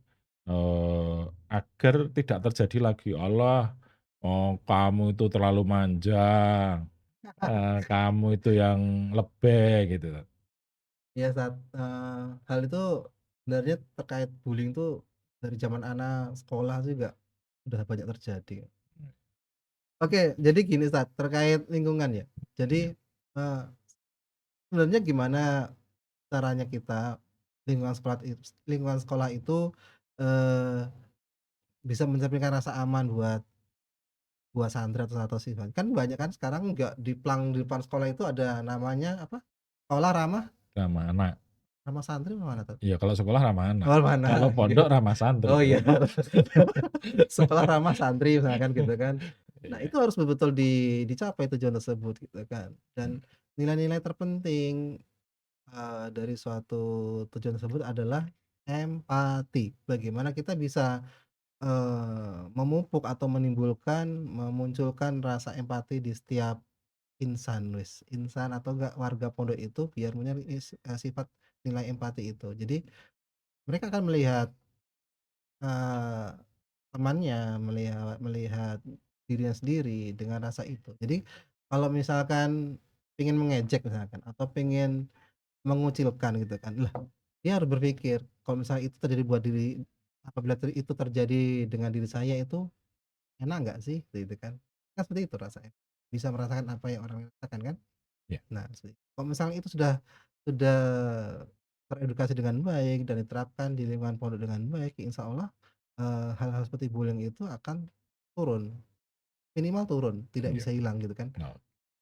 agar tidak terjadi lagi, "Allah, oh kamu itu terlalu manja." Kamu itu yang lebih gitu. Iya hal itu sebenarnya terkait bullying tuh dari zaman anak sekolah juga udah banyak terjadi. Oke, jadi gini Ustaz, terkait lingkungan ya. Iya, Jadi, eee, sebenarnya gimana caranya kita lingkungan sekolah itu, eee, bisa mencerminkan rasa aman buat santri atau siswa. Kan banyak kan sekarang nggak di depan sekolah itu ada namanya apa, sekolah ramah ramah anak. ramah santri apa mana tuh? Iya, kalau sekolah ramah anak, Oh mana kalau pondok gitu. ramah santri Oh iya, dong. sekolah ramah santri misalkan gitu kan. Nah Iya, itu harus betul-betul dicapai tujuan tersebut gitu kan. mmm, Dan nilai-nilai terpenting, dari suatu tujuan tersebut adalah empati. Bagaimana kita bisa, memupuk atau memunculkan rasa empati di setiap insan atau enggak warga pondok itu biar punya sifat nilai empati itu. Jadi mereka akan melihat, eee, temannya, melihat melihat dirinya sendiri dengan rasa itu. Jadi kalau misalkan pengen mengejek misalkan atau pengen mengucilkan gitu kan, lah dia harus berpikir kalau misalnya itu terjadi buat diri apabila itu terjadi dengan diri saya itu enak nggak sih? Gitu kan. Kan seperti itu rasanya. Bisa merasakan apa yang orang rasakan kan? Ya, Nah, kalau misalnya itu sudah teredukasi dengan baik dan diterapkan di lingkungan pondok dengan baik, insya Allah, hal-hal seperti bullying itu akan turun, minimal turun, tidak iya, bisa hilang gitu kan. no.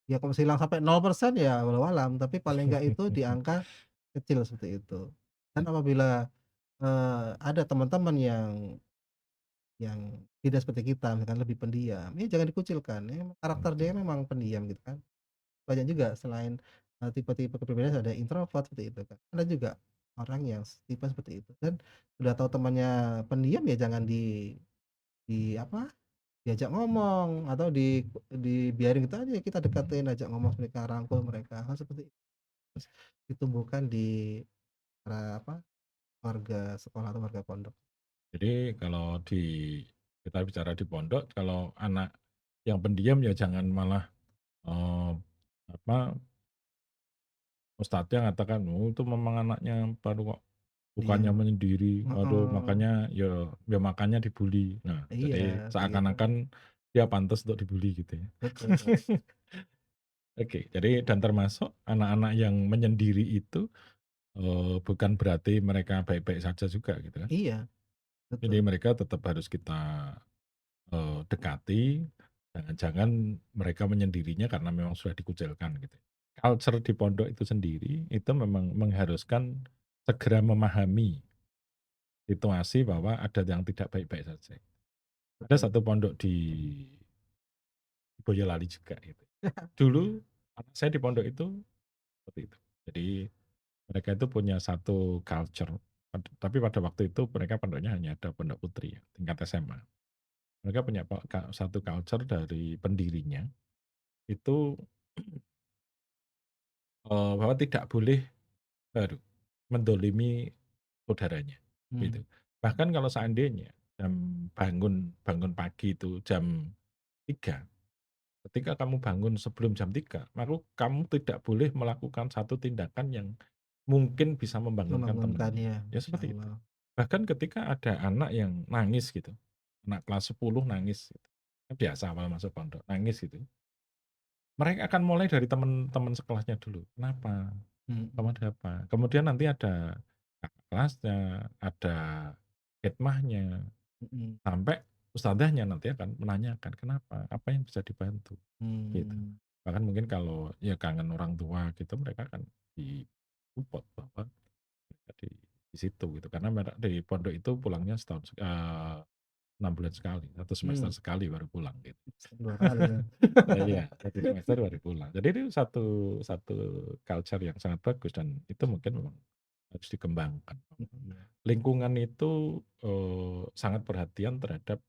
Ya kalau bisa hilang sampai 0% ya walau alam, tapi paling enggak itu di angka kecil seperti itu. Dan apabila, ada teman-teman yang tidak seperti kita, misalkan lebih pendiam, ya jangan dikucilkan, ya karakter dia Mhm, memang pendiam gitu kan. Banyak juga selain, tipe-tipe kepribadian ada introvert seperti itu kan. Ada juga orang yang tipe seperti itu dan udah tahu temannya pendiam ya jangan di apa, diajak ngomong atau dibiarin gitu aja, kita mhm. deketin, ajak ngomong mereka, rangkul mereka, hal seperti itu. Terus ditumbuhkan di apa, warga sekolah atau warga pondok. Jadi kalau kita bicara di pondok, kalau anak yang pendiam ya jangan malah, eee, apa, ustadznya ngatakan, "Oh itu memang anaknya baru kok, bukannya Diam, menyendiri, aduh heeh, makanya ya makanya dibully." Nah, iya jadi begitu, seakan-akan dia pantas untuk dibully gitu ya. betul, Oke, jadi dan termasuk anak-anak yang menyendiri itu, bukan berarti mereka baik-baik saja juga gitu kan. iya, Jadi betul, mereka tetap harus kita dekati, jangan-jangan mereka menyendirinya karena memang sudah dikucilkan gitu. Culture di pondok itu sendiri, itu memang mengharuskan segera memahami situasi bahwa ada yang tidak baik-baik saja. Ada betul, satu pondok di Boyolali juga gitu. Dulu anak saya di pondok itu seperti itu. Jadi mereka itu punya satu culture, tapi pada waktu itu mereka pondoknya hanya ada pondok putri ya, tingkat SMA. Mereka punya satu culture dari pendirinya, itu bahwa tidak boleh mendolimi saudaranya, gitu. mmm, Bahkan kalau seandainya bangun bangun pagi itu jam 3, ketika kamu bangun sebelum jam 3, maka kamu tidak boleh melakukan satu tindakan yang mungkin bisa membangunkan temannya, membangunkannya, ya seperti itu. masyaallah, Bahkan ketika ada anak yang nangis gitu, anak kelas 10 nangis gitu, kan biasa awal masuk pondok, nangis gitu. Mereka akan mulai dari teman-teman sekelasnya dulu, "Kenapa? Kamu mhm, ada apa?" Kemudian nanti ada kakak kelasnya, ada khidmahnya, mhm, sampai ustadzahnya nanti akan menanyakan, "Kenapa? Apa yang bisa dibantu?" Gitu. mmm, Bahkan mungkin kalau ya kangen orang tua gitu, mereka akan di-support bahwa mereka di situ gitu, karena di pondok itu pulangnya 6 bulan sekali, 1 semester mmm, sekali baru pulang gitu. 2 kali ya. Iya, 1 semester baru pulang. Jadi itu satu satu culture yang sangat bagus dan itu mungkin memang harus dikembangkan. Iya, Lingkungan itu, sangat perhatian terhadap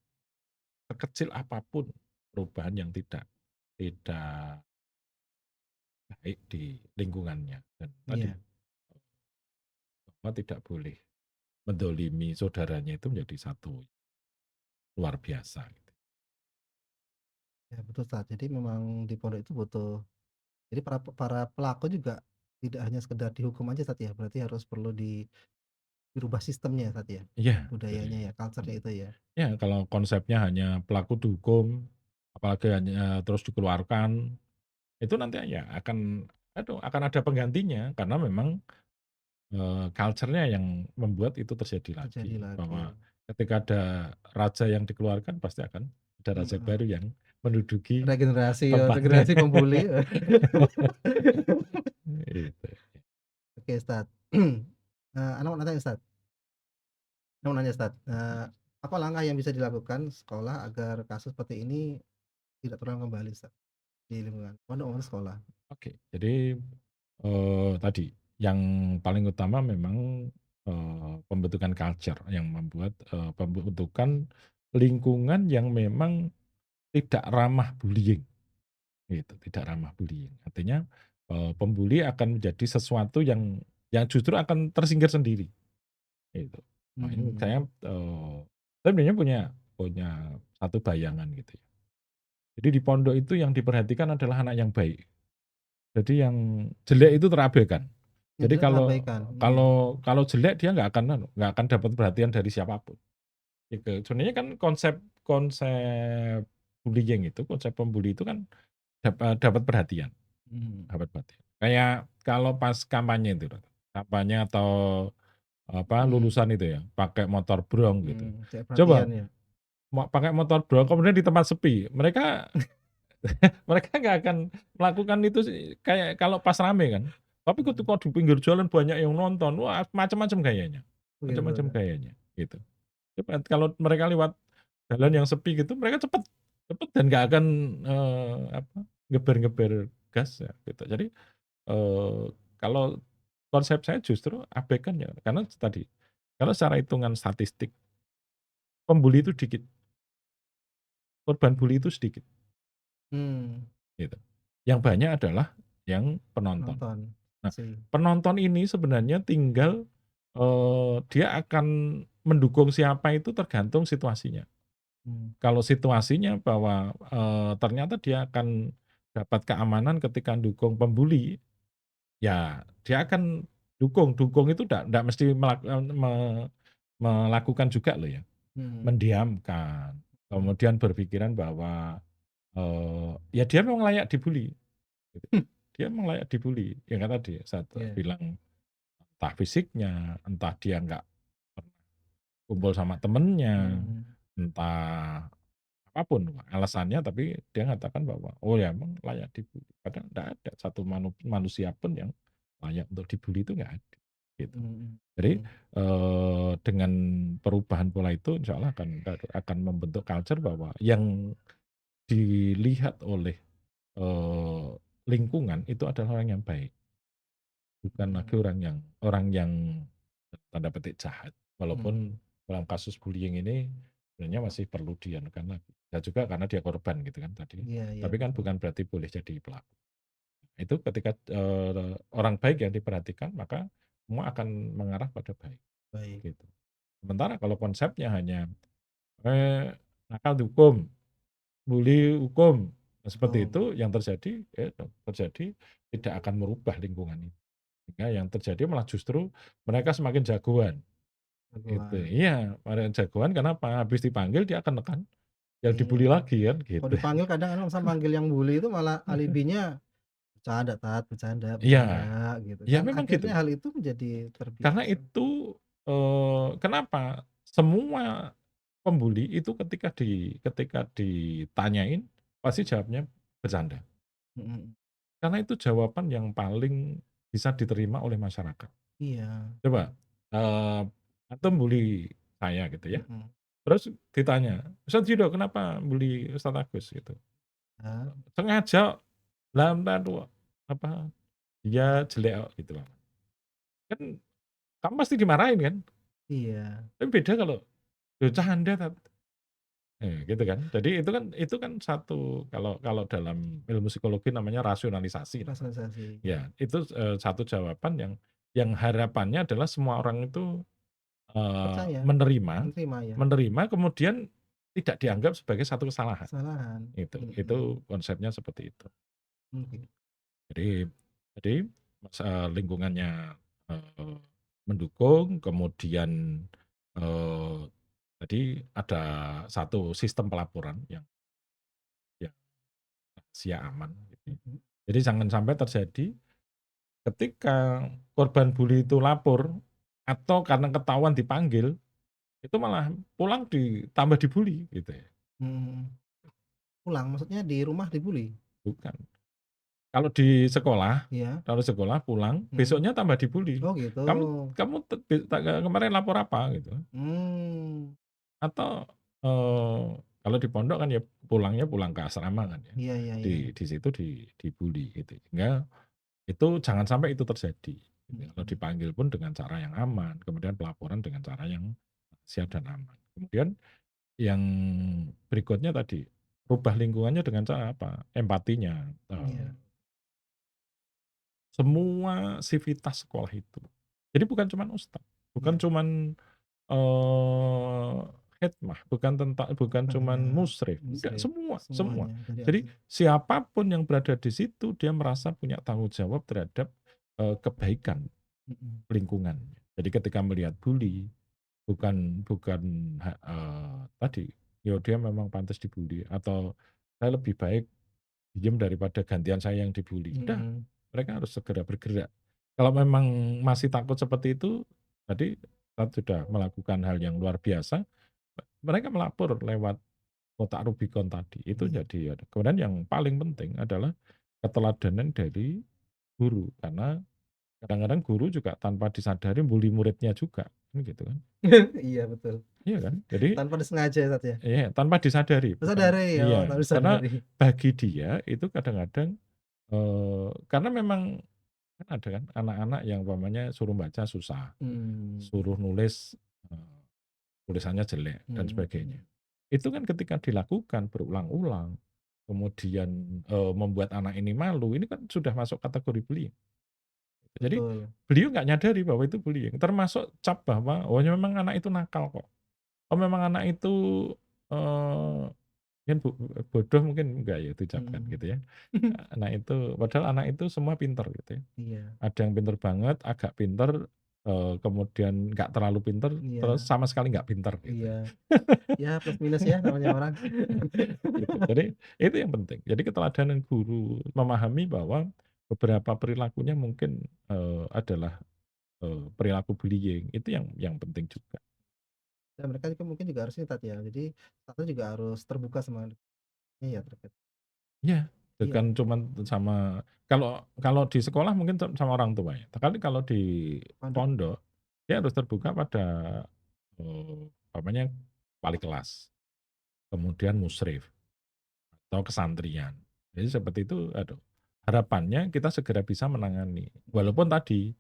sekecil apapun perubahan yang tidak tidak baik di lingkungannya dan tadi, iya, bahwa tidak boleh mendolimi saudaranya itu menjadi satu luar biasa gitu. ya betul, Ustaz. Jadi memang di pondok itu butuh jadi para para pelaku juga tidak hanya sekedar dihukum aja, Ustaz, ya, berarti harus perlu dirubah sistemnya, Ustaz, ya, Iya, budayanya jadi ya, culture-nya itu ya. ya kalau konsepnya hanya pelaku dihukum, apalagi hanya terus dikeluarkan, itu nanti ya akan ada penggantinya karena memang, culture-nya yang membuat itu terjadi lagi. Terjadi lagi. Bahwa ketika ada raja yang dikeluarkan pasti akan ada raja Heeh. baru yang menduduki Regenerasi ya, tempatnya. regenerasi pembuli. Itu. Oke, Ustaz. Ana mau nanya, Ustaz, ana mau nanya, Ustaz, apa langkah yang bisa dilakukan sekolah agar kasus seperti ini tidak terulang kembali, Ustaz, di lingkungan pondok maupun sekolah? Oke, jadi, tadi yang paling utama memang, pembentukan culture yang membuat, pembentukan lingkungan yang memang tidak ramah bullying, gitu, tidak ramah bullying. Artinya, pembuli akan menjadi sesuatu yang justru akan tersingkir sendiri, gitu. Nah ini Mmm, saya sebenarnya punya punya satu bayangan gitu ya. Jadi di pondok itu yang diperhatikan adalah anak yang baik. Jadi yang jelek itu terabaikan. Yang Jadi jelek kalau terabaikan, iya. kalau kalau jelek dia nggak akan anu, nggak akan dapat perhatian dari siapapun, gitu. Sebenarnya kan konsep konsep bullying itu, konsep pembuli itu kan dapat perhatian Mhm, dapat perhatian. Kayak kalau pas kampanye itu, kampanye atau apa, mhm, lulusan itu ya, pakai motor brong gitu. cari Coba perhatian ya? pakai motor brong kemudian di tempat sepi, mereka mereka nggak akan melakukan itu sih kayak kalau pas rame kan. Tapi Mhm, ketika di pinggir jalan banyak yang nonton, wah macam-macam gayanya begitu macam-macam ya? gayanya, gitu. Coba kalau mereka lewat jalan yang sepi gitu, mereka cepet cepet dan nggak akan, apa, ngeber-ngeber gas ya, gitu. Jadi, kalau konsep saya justru abaikan ya, karena tadi, kalau secara hitungan statistik, pembuli itu dikit, korban bully itu sedikit, Mmm, gitu. Yang banyak adalah yang penonton. nonton Nah, sih, penonton ini sebenarnya tinggal, dia akan mendukung siapa itu tergantung situasinya. mmm, Kalau situasinya bahwa, ternyata dia akan dapat keamanan ketika dukung pembuli, ya dia akan dukung. Dukung itu ndak mesti melakukan juga loh ya, mhm, mendiamkan, mhm, kemudian berpikiran bahwa, ya dia memang layak dibully, gitu. Dia memang layak dibully, ya kan tadi saya iya, bilang entah fisiknya, entah dia nggak pernah kumpul sama temennya, mhm, entah apapun alasannya, tapi dia mengatakan bahwa, "Oh ya emang layak dibully." Padahal nggak ada satu manusia pun yang layak untuk dibully itu nggak ada, gitu. mhm, Jadi, mhm, dengan perubahan pola itu insya Allah akan membentuk culture bahwa yang dilihat oleh, eee, lingkungan itu adalah orang yang baik. Bukan lagi mhm, orang yang tanda petik jahat. mhm, Walaupun dalam kasus bullying ini sebenarnya masih perlu dianukan lagi. Ya juga karena dia korban gitu kan tadi. iya iya Tapi kan betul, bukan berarti boleh jadi pelaku. Itu ketika, orang baik yang diperhatikan maka semua akan mengarah pada baik, baik, gitu. Sementara kalau konsepnya hanya, nakal dihukum, bully hukum, nah seperti betul, itu yang terjadi ya terjadi tidak akan merubah lingkungan itu. Sehingga yang terjadi malah justru mereka semakin jagoan, gitu. jagoan, Iya, malah jagoan kenapa? Habis dipanggil dia akan nekan yang iya. dibully lagi kan, Kalau gitu. dipanggil kadang kan masa manggil yang bully itu malah alibinya bercanda Tat, bercanda Iya, bercanda gitu ya kan memang akhirnya gitu. hal itu menjadi Karena terbiasa. itu, kenapa? Semua pembuli itu ketika ditanyain pasti jawabnya bercanda. Mhm, Karena itu jawaban yang paling bisa diterima oleh masyarakat. iya, Coba, eee, antum bully saya gitu ya, mhm, terus ditanya, "Ustadz Ridho kenapa bully Ustadz Agus?" Gitu. ya, "Sengaja, lah entar apa, dia jelek kok," gitu loh. Kan kamu pasti dimarahin kan, iya, tapi beda kalau, "Bercanda Tat," gitu kan. Jadi itu kan satu kalau kalau dalam ilmu psikologi namanya rasionalisasi namanya. rasionalisasi, Ya, itu, satu jawaban yang harapannya adalah semua orang itu, percaya, menerima menerima ya, menerima kemudian tidak dianggap sebagai satu kesalahan, kesalahan, mhm, itu konsepnya seperti itu. oke, Jadi jadi lingkungannya, eee, mendukung kemudian, eee, tadi ada satu sistem pelaporan yang rahasia aman gitu ya. mhm, Jadi jangan sampai terjadi ketika korban bully itu lapor atau karena ketahuan dipanggil, itu malah pulang ditambah dibully gitu ya, mhm, pulang maksudnya di rumah dibully? bukan. Kalau di sekolah Iya, kalau sekolah pulang, mhm, besoknya tambah dibully. oh gitu, "Kamu kamu kemarin lapor apa?" Gitu. mmm, Atau, kalau di pondok kan ya pulangnya pulang ke asrama kan ya, iya iya iya, di situ dibully gitu. Sehingga itu jangan sampai itu terjadi gitu ya. Kalau mhm, dipanggil pun dengan cara yang aman, kemudian pelaporan dengan cara yang siap dan aman. Kemudian yang berikutnya tadi, rubah lingkungannya dengan cara apa? Empatinya, iya, semua sivitas sekolah itu. Jadi bukan cuman ustad, bukan iya, cuman, eee, Hitmah, bukan cuman Hanya musyrif, enggak, musrik, semua semua. semuanya dari Jadi atas. siapapun yang berada di situ dia merasa punya tanggung jawab terhadap, kebaikan Mhm. lingkungan. Jadi ketika melihat bully, bukan bukan tadi, ya dia memang pantas dibully atau saya lebih baik diem daripada gantian saya yang dibully. Udah, Mhm. mereka harus segera bergerak. Kalau memang masih takut seperti itu, tadi Ustadz sudah melakukan hal yang luar biasa, mereka melapor lewat kotak Rubicon tadi, itu Iya. jadi ada. Kemudian yang paling penting adalah keteladanan dari guru, karena kadang-kadang guru juga tanpa disadari bully muridnya juga, kan gitu kan. Iya betul. Iya kan? Jadi Tanpa disengaja ya, Tat, ya? iya, tanpa disadari, bukan Disadari, oh iya, tanpa karena disadari. bagi dia itu kadang-kadang, karena memang kan ada kan anak-anak yang umpamanya suruh baca susah, Mmm, suruh nulis, eee, tulisannya jelek dan mhm sebagainya. mhm. Itu kan ketika dilakukan berulang-ulang, kemudian, membuat anak ini malu, ini kan sudah masuk kategori bullying. Jadi Betul. beliau nggak nyadari bahwa itu bullying, termasuk cap bahwa, "Oh, ya memang anak itu nakal kok. Oh, memang anak itu, eee, mungkin bodoh mungkin enggak ya diucapkan Mhm. gitu ya. Anak itu padahal anak itu semua pinter gitu ya. Iya Ada yang pinter banget, agak pinter, kemudian nggak terlalu pinter, terus iya sama sekali nggak pinter gitu. iya. Ya plus minus ya namanya orang. Gitu. Jadi itu yang penting. Jadi keteladanan guru memahami bahwa beberapa perilakunya mungkin, adalah, perilaku bullying, itu yang penting juga. Dan mereka juga mungkin juga harus ini, Tat, ya, jadi satu juga harus terbuka sama iya terkait Iya, iya, bukan cuman sama kalau kalau di sekolah mungkin sama orang tua ya, tapi kalau di pondok pondok, dia harus terbuka pada, umpamanya wali kelas, kemudian musyrif atau kesantrian. Jadi seperti itu, aduh, harapannya kita segera bisa menangani. Walaupun tadi,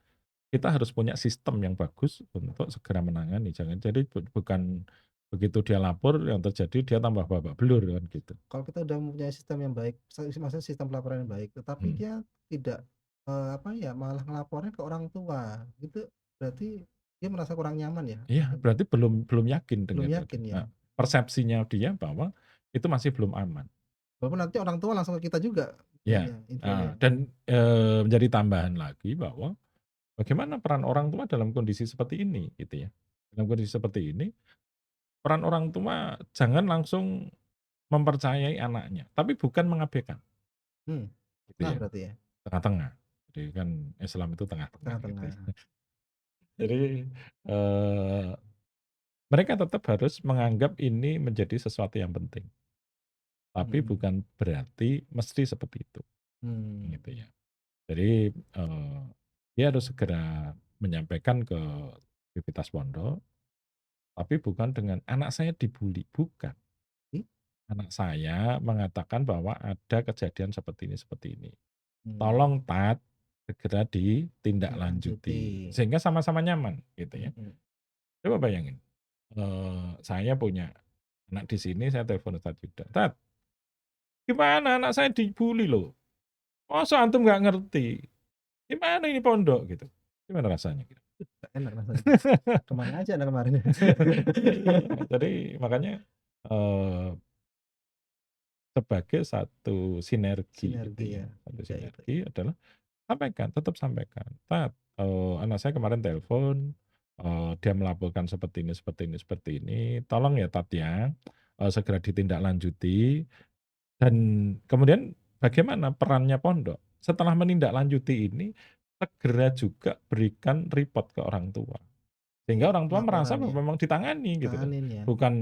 kita harus punya sistem yang bagus untuk segera menangani, jangan jadi bukan begitu dia lapor yang terjadi dia tambah babak belur kan gitu. kalau kita udah mempunyai sistem yang baik, maksudnya sistem pelaporan yang baik, tetapi Mhm. dia tidak, apa ya, malah ngelapornya ke orang tua, itu berarti dia merasa kurang nyaman ya Iya, mungkin? berarti belum belum yakin Belum dengan itu. yakin ya? Persepsinya dia bahwa itu masih belum aman. Walaupun nanti orang tua langsung ke kita juga Ya, ininya, infonya. dan, menjadi tambahan lagi bahwa bagaimana peran orang tua dalam kondisi seperti ini, gitu ya. Dalam kondisi seperti ini, peran orang tua jangan langsung mempercayai anaknya, tapi bukan mengabaikan, Hmm, gitu nah ya, berarti ya? tengah-tengah. Jadi kan Islam itu tengah-tengah gitu ya. Tengah-tengah. Jadi, eee, mereka tetap harus menganggap ini menjadi sesuatu yang penting. Tapi Mhm. bukan berarti mesti seperti itu, Mmm, gitu ya. Jadi, dia harus segera menyampaikan ke aktivitas pondok, tapi bukan dengan, "Anak saya dibully," bukan. i Anak saya mengatakan bahwa ada kejadian seperti ini. mmm, Tolong Tat, segera ditindaklanjuti. ditindaklanjuti, sehingga sama-sama nyaman, gitu ya. Mhm. Coba bayangin, saya punya anak di sini, saya telepon Ustadz Yuda, "Tat, gimana anak saya dibully loh, masa antum nggak ngerti? Gimana ini pondok?" Gitu. Gimana rasanya gitu? Nggak enak rasanya. Kemana aja Anda kemarin? Jadi makanya, eee, sebagai satu sinergi gitu Sinergi ya, ya, satu 3 itu. sinergi adalah sampaikan, tetap sampaikan, "Tat, anak saya kemarin telepon, dia melaporkan seperti ini, tolong ya Tat ya, segera ditindaklanjuti." Dan kemudian bagaimana perannya pondok? Setelah menindaklanjuti ini, segera juga berikan report ke orang tua. Sehingga Iya, orang tua merasa laporan bahwa ya, memang ditangani gitu loh. tanganin ya, Bukan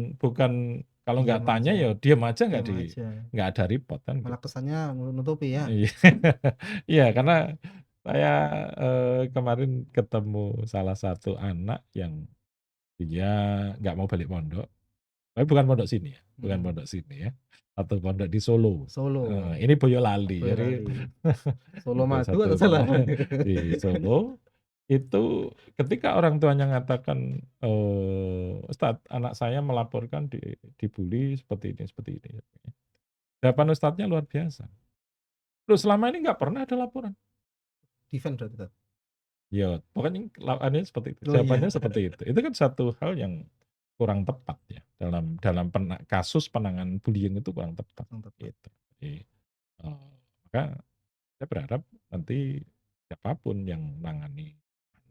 kalau nggak diam tanya aja ya diam aja diam aja, nggak ada report kan malah gitu. kesannya nutupi ya? Iya. Iya, karena saya, kemarin ketemu salah satu anak yang dia nggak mau balik pondok, tapi bukan pondok sini ya, bukan Mhm. pondok sini ya, satu pondok di Solo. Solo, Ini Boyolali, jadi Boyolali, ada Solo-Madu satu atau salah? pondok di Solo. Itu ketika orang tuanya mengatakan, "Ustadz, anak saya melaporkan dibully seperti ini." Jawaban ustadznya luar biasa, "Loh selama ini nggak pernah ada laporan?" Defend berarti Tat? Ya pokoknya anunya seperti itu, Oh iya, jawabannya seperti itu. Itu kan satu hal yang kurang tepat ya, dalam dalam kasus penanganan bullying itu kurang tepat, yang tepat. gitu. Jadi, maka saya berharap nanti siapapun yang nangani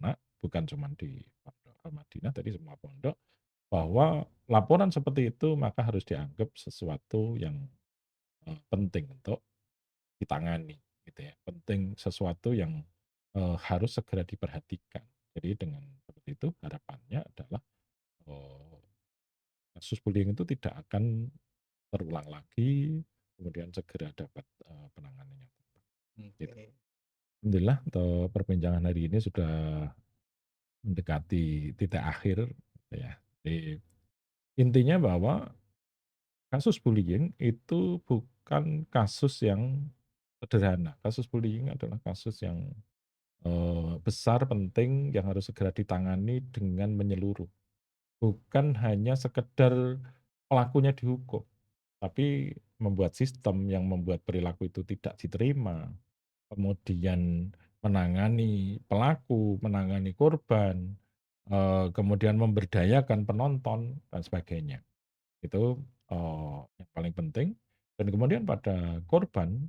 anak, bukan cuma di Pondok Al-Madinah tadi, semua pondok, bahwa laporan seperti itu maka harus dianggap sesuatu yang, penting untuk ditangani, gitu ya. Penting, sesuatu yang, harus segera diperhatikan. Jadi dengan seperti itu harapannya adalah, eee, kasus bullying itu tidak akan terulang lagi, kemudian segera dapat, penanganan yang tepat, gitu. Oke. Alhamdulillah untuk perbincangan hari ini sudah mendekati titik akhir, gitu ya. Jadi intinya bahwa kasus bullying itu bukan kasus yang sederhana. Kasus bullying adalah kasus yang, besar, penting, yang harus segera ditangani dengan menyeluruh. Bukan hanya sekedar pelakunya dihukum, tapi membuat sistem yang membuat perilaku itu tidak diterima, kemudian menangani pelaku, menangani korban, kemudian memberdayakan penonton dan sebagainya. Itu, yang paling penting, dan kemudian pada korban,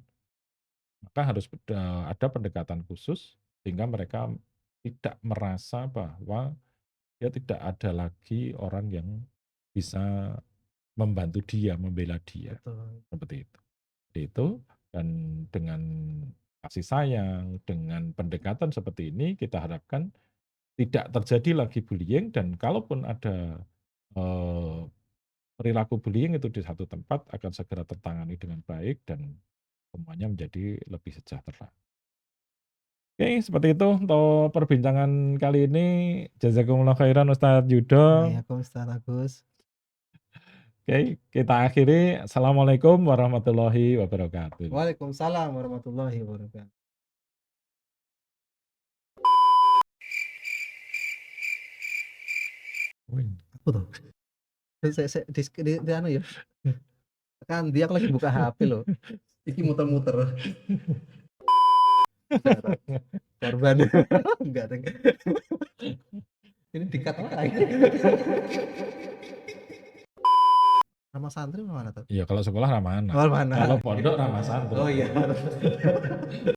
maka harus ada pendekatan khusus sehingga mereka tidak merasa bahwa dia tidak ada lagi orang yang bisa membantu dia, membela dia, Betul. seperti itu. Seperti itu, dan dengan kasih sayang, dengan pendekatan seperti ini kita harapkan tidak terjadi lagi bullying, dan kalaupun ada, eee, perilaku bullying itu di satu tempat akan segera tertangani dengan baik dan semuanya menjadi lebih sejahtera. Oke, seperti itu untuk perbincangan kali ini. Jazakumullah khairan Ustadz Yudo. Waalaikumsalam Agus. Oke, kita akhiri. Assalamualaikum warahmatullahi wabarakatuh. Waalaikumsalam warahmatullahi wabarakatuh. Wih. Apa tuh? Saya di anu ya, kan dia aku lagi buka HP loh. Iki muter-muter. Darat korban. Enggak deng. Ini di-cut lagi. Nama santri mana tuh? Iya, kalau sekolah ramah anak. Oh, mana? Kalau pondok ramah santri. Oh iya.